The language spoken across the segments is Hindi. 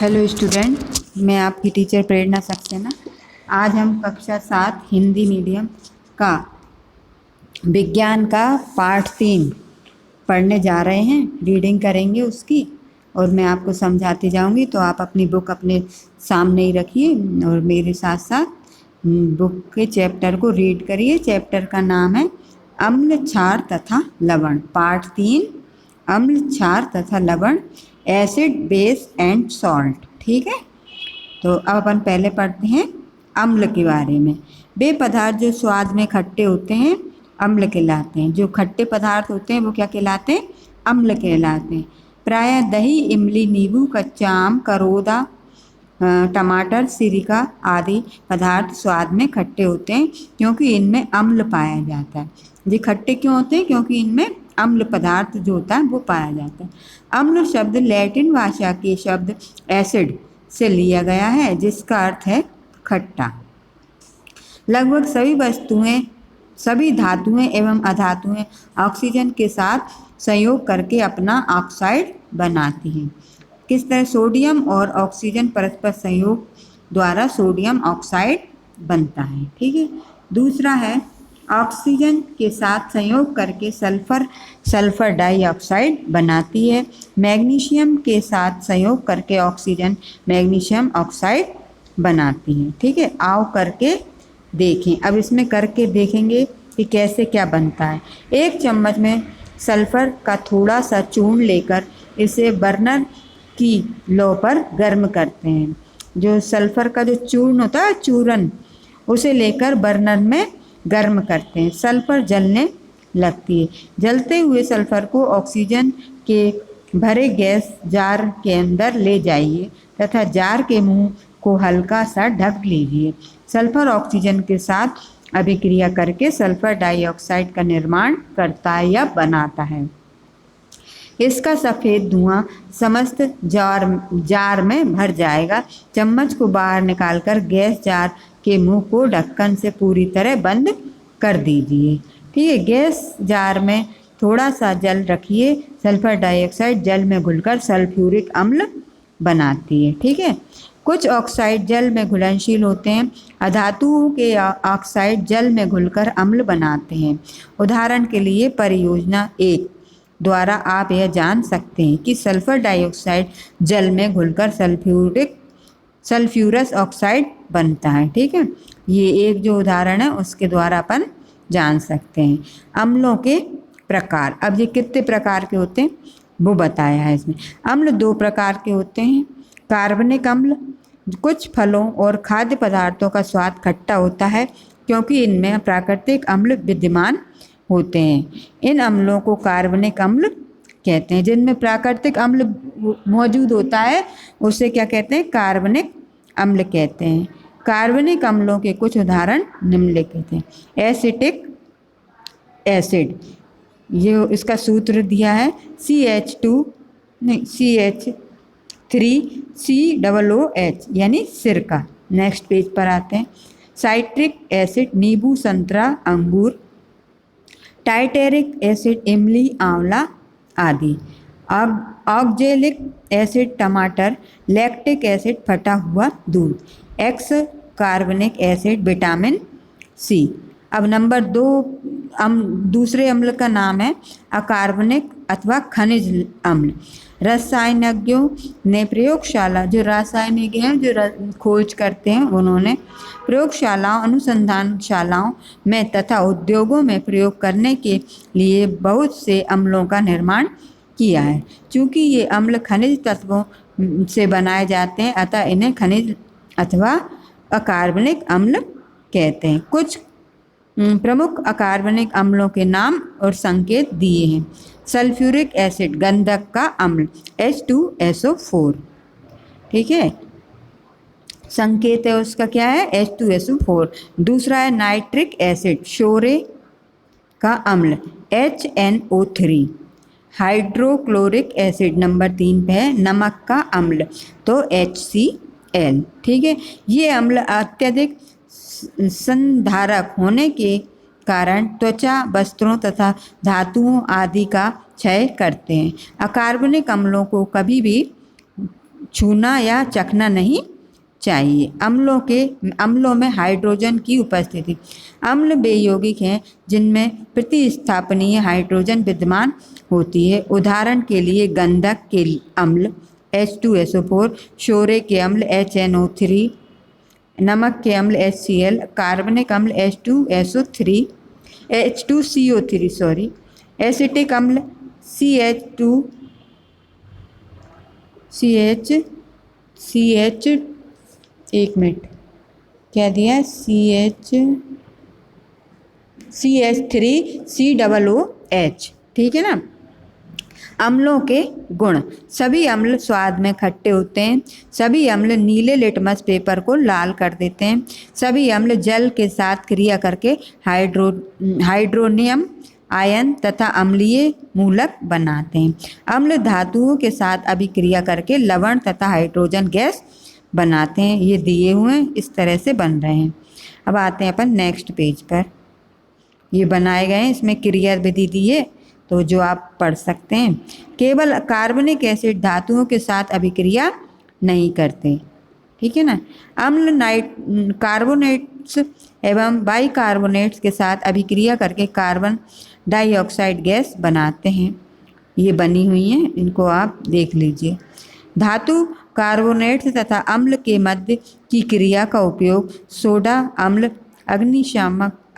हेलो स्टूडेंट, मैं आपकी टीचर प्रेरणा सक्सेना। आज हम कक्षा 7 हिंदी मीडियम का विज्ञान का पाठ 3 पढ़ने जा रहे हैं। रीडिंग करेंगे उसकी और मैं आपको समझाती जाऊंगी, तो आप अपनी बुक अपने सामने ही रखिए और मेरे साथ साथ बुक के चैप्टर को रीड करिए। चैप्टर का नाम है अम्ल, क्षार तथा लवण। पार्ट 3 अम्ल, क्षार तथा लवण, एसिड, बेस एंड सॉल्ट। ठीक है, तो अब अपन पहले पढ़ते हैं अम्ल के बारे में। वे पदार्थ जो स्वाद में खट्टे होते हैं अम्ल कहलाते हैं। जो खट्टे पदार्थ होते हैं वो क्या कहलाते हैं? अम्ल कहलाते हैं। प्रायः दही, इमली, नींबू, कच्चा आम, करोदा, टमाटर, सिरका आदि पदार्थ स्वाद में खट्टे होते हैं क्योंकि इनमें अम्ल पाया जाता है। ये खट्टे क्यों होते हैं? क्योंकि इनमें अम्ल पदार्थ जो होता है वो पाया जाता है। अम्ल शब्द लैटिन भाषा के शब्द एसिड से लिया गया है, जिसका अर्थ है खट्टा। लगभग सभी वस्तुएं, सभी धातुएं एवं अधातुएं ऑक्सीजन के साथ संयोग करके अपना ऑक्साइड बनाती हैं। किस तरह? सोडियम और ऑक्सीजन परस्पर संयोग द्वारा सोडियम ऑक्साइड बनता है। ठीक है। दूसरा है ऑक्सीजन के साथ संयोग करके सल्फर डाइऑक्साइड बनाती है। मैग्नीशियम के साथ संयोग करके ऑक्सीजन मैग्नीशियम ऑक्साइड बनाती है। ठीक है, आओ करके देखें। अब इसमें करके देखेंगे कि कैसे क्या बनता है। एक चम्मच में सल्फर का थोड़ा सा चूर्ण लेकर इसे बर्नर की लो पर गर्म करते हैं। जो सल्फर का जो चूर्ण होता है, चूर्ण, उसे लेकर बर्नर में गर्म करते हैं। सल्फर जलने लगती है। जलते हुए सल्फर को ऑक्सीजन के भरे गैस जार के अंदर ले जाइए तथा जार के मुंह को हल्का सा ढक लीजिए। सल्फर ऑक्सीजन के साथ अभिक्रिया करके सल्फर डाइऑक्साइड का निर्माण करता है या बनाता है। इसका सफ़ेद धुआं समस्त जार में भर जाएगा। चम्मच को बाहर निकालकर गैस जार के मुंह को ढक्कन से पूरी तरह बंद कर दीजिए। ठीक है, गैस जार में थोड़ा सा जल रखिए। सल्फर डाइऑक्साइड जल में घुलकर सल्फ्यूरिक अम्ल बनाती है। ठीक है, कुछ ऑक्साइड जल में घुलनशील होते हैं। अधातुओं के ऑक्साइड जल में घुलकर अम्ल बनाते हैं। उदाहरण के लिए परियोजना 1 द्वारा आप यह जान सकते हैं कि सल्फर डाइऑक्साइड जल में घुलकर सल्फ्यूरस ऑक्साइड बनता है। ठीक है, ये एक जो उदाहरण है उसके द्वारा अपन जान सकते हैं। अम्लों के प्रकार, अब ये कितने प्रकार के होते हैं वो बताया है इसमें। अम्ल 2 प्रकार के होते हैं। कार्बनिक अम्ल, कुछ फलों और खाद्य पदार्थों का स्वाद खट्टा होता है क्योंकि इनमें प्राकृतिक अम्ल विद्यमान होते हैं। इन अम्लों को कार्बनिक अम्ल कहते हैं। जिनमें प्राकृतिक अम्ल मौजूद होता है उसे क्या कहते हैं? कार्बनिक अम्ल कहते हैं। कार्बनिक अम्लों के कुछ उदाहरण निम्नलिखित हैं। एसिटिक एसिड, ये इसका सूत्र दिया है CH3COOH यानी सिरका। नेक्स्ट पेज पर आते हैं। साइट्रिक एसिड, नींबू, संतरा, अंगूर। टाइटेरिक एसिड, इमली, आंवला आदि। ऑक्जेलिक एसिड, टमाटर। लैक्टिक एसिड, फटा हुआ दूध। एक्स कार्बनिक एसिड, विटामिन सी। अब नंबर 2 दूसरे अम्ल का नाम है अकार्बनिक अथवा खनिज अम्ल। रसायनज्ञों ने प्रयोगशाला, जो रासायनिक हैं जो खोज करते हैं, उन्होंने प्रयोगशालाओं, अनुसंधानशालाओं में तथा उद्योगों में प्रयोग करने के लिए बहुत से अम्लों का निर्माण किया है। चूँकि ये अम्ल खनिज तत्वों से बनाए जाते हैं अतः इन्हें खनिज अथवा अकार्बनिक अम्ल कहते हैं। कुछ प्रमुख अकार्बनिक अम्लों के नाम और संकेत दिए हैं। सल्फ्यूरिक एसिड, गंधक का अम्ल, H2SO4। ठीक है, संकेत है उसका क्या है? H2SO4। दूसरा है नाइट्रिक एसिड, शोरे का अम्ल, HNO3। हाइड्रोक्लोरिक एसिड नंबर 3 पे है, नमक का अम्ल, तो HCl। ठीक है, ये अम्ल अत्यधिक संधारक होने के कारण त्वचा, वस्त्रों तथा धातुओं आदि का क्षय करते हैं। अकार्बनिक अम्लों को कभी भी छूना या चखना नहीं चाहिए। अम्लों में हाइड्रोजन की उपस्थिति। अम्ल वे यौगिक हैं जिनमें प्रतिस्थापनीय हाइड्रोजन विद्यमान होती है। उदाहरण के लिए गंधक के अम्ल H2SO4, शोरे के अम्ल HNO3, नमक के अम्ल HCl, कार्बनिक अम्ल H2CO3, एसिटिक अम्ल एक मिनट क्या दिया है CH3COOH, ठीक है ना। अम्लों के गुण। सभी अम्ल स्वाद में खट्टे होते हैं। सभी अम्ल नीले लिटमस पेपर को लाल कर देते हैं। सभी अम्ल जल के साथ क्रिया करके हाइड्रोनियम आयन तथा अम्लीय मूलक बनाते हैं। अम्ल धातुओं के साथ अभिक्रिया करके लवण तथा हाइड्रोजन गैस बनाते हैं। ये दिए हुए इस तरह से बन रहे हैं। अब आते हैं अपन नेक्स्ट पेज पर। ये बनाए गए हैं, इसमें क्रिया विधि दी है तो जो आप पढ़ सकते हैं। केवल कार्बनिक एसिड धातुओं के साथ अभिक्रिया नहीं करते, ठीक है ना। अम्ल कार्बोनेट्स एवं बाइकार्बोनेट्स के साथ अभिक्रिया करके कार्बन डाइऑक्साइड गैस बनाते हैं। ये बनी हुई हैं, इनको आप देख लीजिए। धातु कार्बोनेट्स तथा अम्ल के मध्य की क्रिया का उपयोग सोडा अम्ल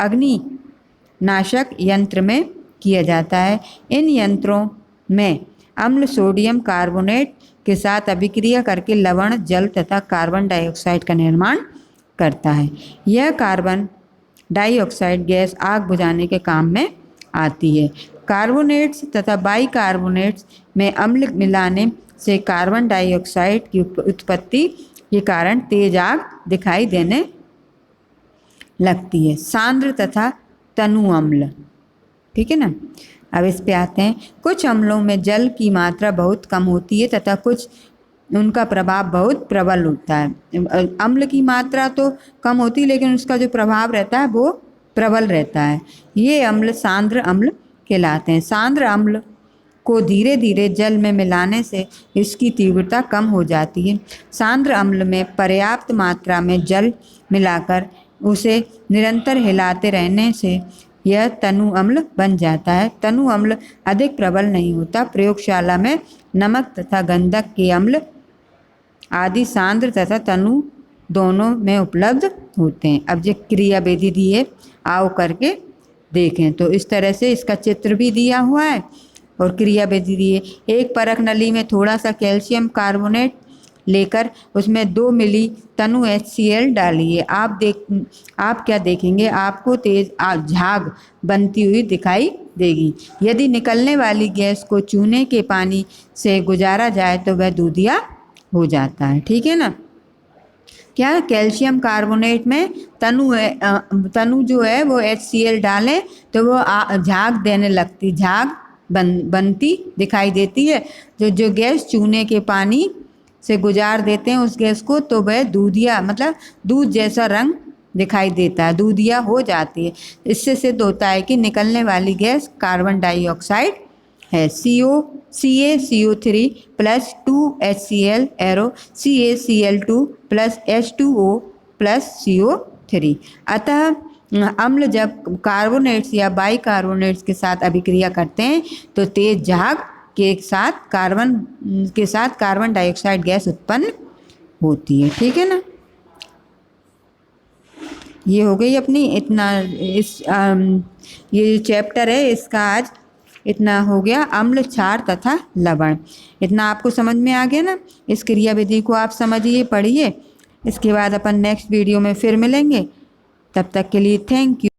अग्निनाशक यंत्र में किया जाता है। इन यंत्रों में अम्ल सोडियम कार्बोनेट के साथ अभिक्रिया करके लवण जल तथा कार्बन डाइऑक्साइड का निर्माण करता है। यह कार्बन डाइऑक्साइड गैस आग बुझाने के काम में आती है। कार्बोनेट्स तथा बाइकार्बोनेट्स में अम्ल मिलाने से कार्बन डाइऑक्साइड की उत्पत्ति के कारण तेज आग दिखाई देने लगती है। सांद्र तथा तनु अम्ल, ठीक है ना। अब इस पे आते हैं। कुछ अम्लों में जल की मात्रा बहुत कम होती है तथा कुछ उनका प्रभाव बहुत प्रबल होता है। अम्ल की मात्रा तो कम होती है लेकिन उसका जो प्रभाव रहता है वो प्रबल रहता है। ये अम्ल सांद्र अम्ल कहलाते हैं। सांद्र अम्ल को धीरे धीरे जल में मिलाने से इसकी तीव्रता कम हो जाती है। सांद्र अम्ल में पर्याप्त मात्रा में जल मिलाकर उसे निरंतर हिलाते रहने से यह तनु अम्ल बन जाता है। तनु अम्ल अधिक प्रबल नहीं होता। प्रयोगशाला में नमक तथा गंधक के अम्ल आदि सांद्र तथा तनु दोनों में उपलब्ध होते हैं। अब जो क्रिया विधि दी है आओ करके देखें। तो इस तरह से इसका चित्र भी दिया हुआ है और क्रिया विधि दी है। एक परख नली में थोड़ा सा कैल्शियम कार्बोनेट लेकर उसमें 2 मिली तनु HCl डालिए। आप क्या देखेंगे, आपको तेज झाग बनती हुई दिखाई देगी। यदि निकलने वाली गैस को चूने के पानी से गुजारा जाए तो वह दूधिया हो जाता है, ठीक है ना। क्या कैल्शियम कार्बोनेट में तनु जो है वो HCl डालें तो वो झाग देने लगती, झाग बनती दिखाई देती है। जो गैस चूने के पानी से गुजार देते हैं उस गैस को तो वह दूधिया मतलब दूध जैसा रंग दिखाई देता है, दूधिया हो जाती है। इससे सिद्ध होता है कि निकलने वाली गैस कार्बन डाइऑक्साइड है। CaCO3 plus 2HCl arrow CaCl2 plus H2O plus CO3। अतः अम्ल जब कार्बोनेट्स या बाइकार्बोनेट्स के साथ अभिक्रिया करते हैं तो तेज झाग के साथ कार्बन डाइऑक्साइड गैस उत्पन्न होती है, ठीक है ना। ये हो गई अपनी ये चैप्टर है इसका आज इतना हो गया। अम्ल, क्षार तथा लवण, इतना आपको समझ में आ गया ना। इस क्रिया विधि को आप समझिए, पढ़िए। इसके बाद अपन नेक्स्ट वीडियो में फिर मिलेंगे। तब तक के लिए थैंक यू।